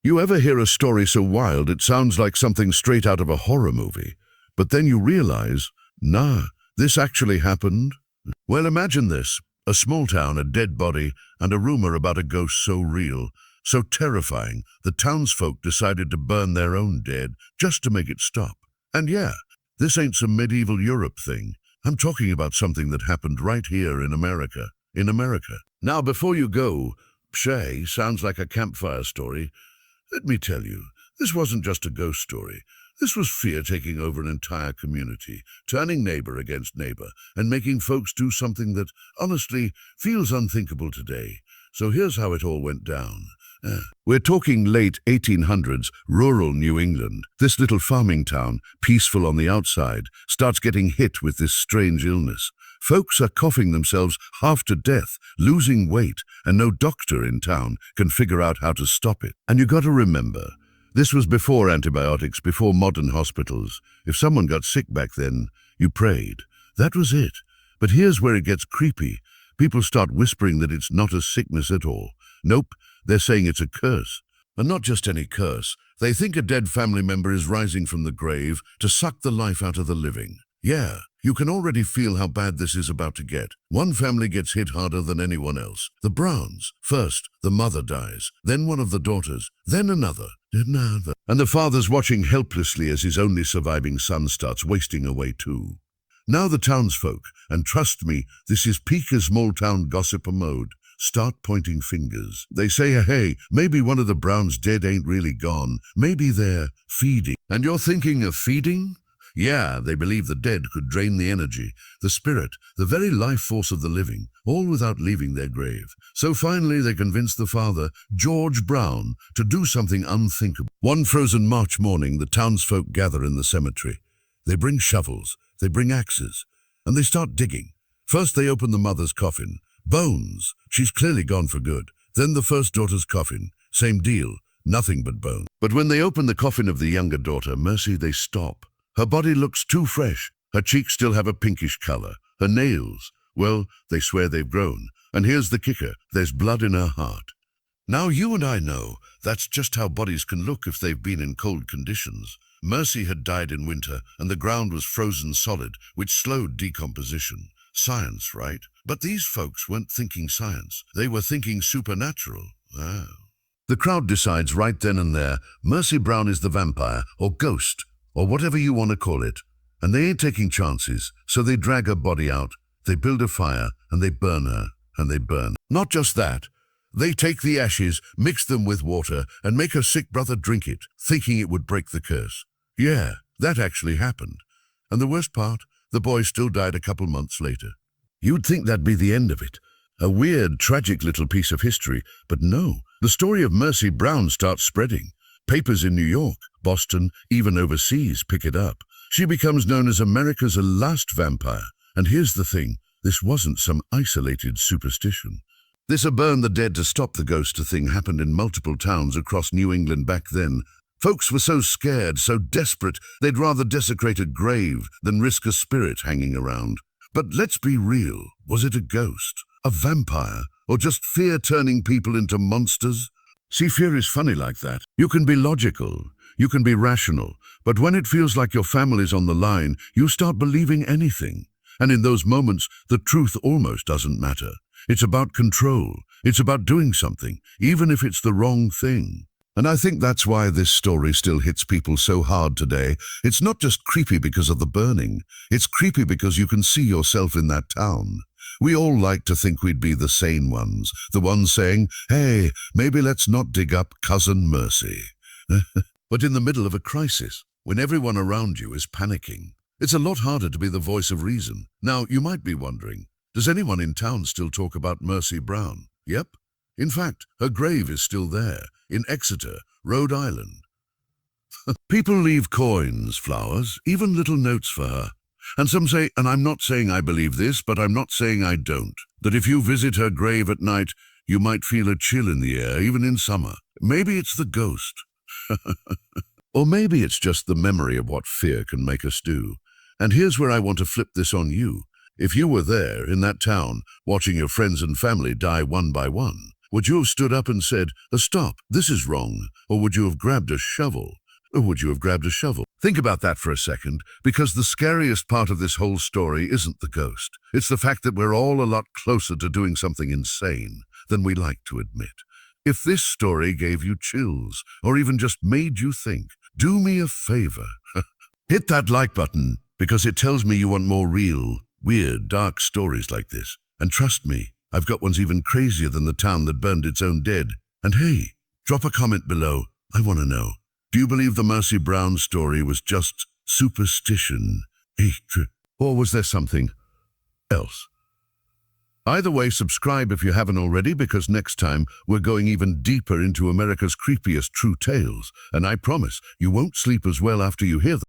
You ever hear a story so wild it sounds like something straight out of a horror movie, but then you realize, nah, this actually happened? Well, imagine this. A small town, a dead body, and a rumor about a ghost so real, so terrifying, the townsfolk decided to burn their own dead just to make it stop. And yeah, this ain't some medieval Europe thing. I'm talking about something that happened right here in America. In America. Now, before you go, Shay, sounds like a campfire story. Let me tell you, this wasn't just a ghost story. This was fear taking over an entire community, turning neighbor against neighbor, and making folks do something that, honestly, feels unthinkable today. So here's how it all went down. We're talking late 1800s, rural New England. This little farming town, peaceful on the outside, starts getting hit with this strange illness. Folks are coughing themselves half to death, losing weight, and no doctor in town can figure out how to stop it. And you gotta remember, this was before antibiotics, before modern hospitals. If someone got sick back then, you prayed. That was it. But here's where it gets creepy. People start whispering that it's not a sickness at all. Nope, they're saying it's a curse. And not just any curse. They think a dead family member is rising from the grave to suck the life out of the living. Yeah, you can already feel how bad this is about to get. One family gets hit harder than anyone else. The Browns. First, the mother dies, then one of the daughters, then another. And the father's watching helplessly as his only surviving son starts wasting away too. Now the townsfolk, and trust me, this is peak small town gossiper mode, start pointing fingers. They say, hey, maybe one of the Browns' dead ain't really gone. Maybe they're feeding. And you're thinking of feeding? Yeah, they believe the dead could drain the energy, the spirit, the very life force of the living, all without leaving their grave. So finally they convince the father, George Brown, to do something unthinkable. One frozen March morning, the townsfolk gather in the cemetery. They bring shovels, they bring axes, and they start digging. First they open the mother's coffin. Bones. She's clearly gone for good. Then the first daughter's coffin. Same deal. Nothing but bones. But when they open the coffin of the younger daughter, Mercy, they stop. Her body looks too fresh. Her cheeks still have a pinkish color. Her nails, well, they swear they've grown. And here's the kicker. There's blood in her heart. Now you and I know that's just how bodies can look if they've been in cold conditions. Mercy had died in winter, and the ground was frozen solid, which slowed decomposition. Science, right? But these folks weren't thinking science. They were thinking supernatural. Wow. The crowd decides right then and there, Mercy Brown is the vampire, or ghost, or whatever you want to call it. And they ain't taking chances, so they drag her body out, they build a fire, and they burn her, and they burn. Not just that. They take the ashes, mix them with water, and make her sick brother drink it, thinking it would break the curse. Yeah, that actually happened. And the worst part, the boy still died a couple months later. You'd think that'd be the end of it. A weird, tragic little piece of history, but no. The story of Mercy Brown starts spreading. Papers in New York, Boston, even overseas pick it up. She becomes known as America's last vampire. And here's the thing, this wasn't some isolated superstition. This burn the dead to stop the ghost thing happened in multiple towns across New England back then. Folks were so scared, so desperate, they'd rather desecrate a grave than risk a spirit hanging around. But let's be real, was it a ghost, a vampire, or just fear turning people into monsters? See, fear is funny like that. You can be logical, you can be rational, but when it feels like your family's on the line, you start believing anything. And in those moments, the truth almost doesn't matter. It's about control. It's about doing something, even if it's the wrong thing. And I think that's why this story still hits people so hard today. It's not just creepy because of the burning. It's creepy because you can see yourself in that town. We all like to think we'd be the sane ones, the ones saying, hey, maybe let's not dig up Cousin Mercy. But in the middle of a crisis, when everyone around you is panicking, it's a lot harder to be the voice of reason. Now, you might be wondering, does anyone in town still talk about Mercy Brown? Yep. In fact, her grave is still there, in Exeter, Rhode Island. People leave coins, flowers, even little notes for her. And some say, and I'm not saying I believe this, but I'm not saying I don't, that if you visit her grave at night, you might feel a chill in the air, even in summer. Maybe it's the ghost. Or maybe it's just the memory of what fear can make us do. And here's where I want to flip this on you. If you were there, in that town, watching your friends and family die one by one, Would you have stood up and said, "Stop, this is wrong," or would you have grabbed a shovel? Think about that for a second, because the scariest part of this whole story isn't the ghost. It's the fact that we're all a lot closer to doing something insane than we like to admit. If this story gave you chills, or even just made you think, do me a favor. Hit that like button, because it tells me you want more real, weird, dark stories like this. And trust me, I've got ones even crazier than the town that burned its own dead. And hey, drop a comment below. I want to know. Do you believe the Mercy Brown story was just superstition, or was there something else? Either way, subscribe if you haven't already, because next time we're going even deeper into America's creepiest true tales, and I promise you won't sleep as well after you hear them.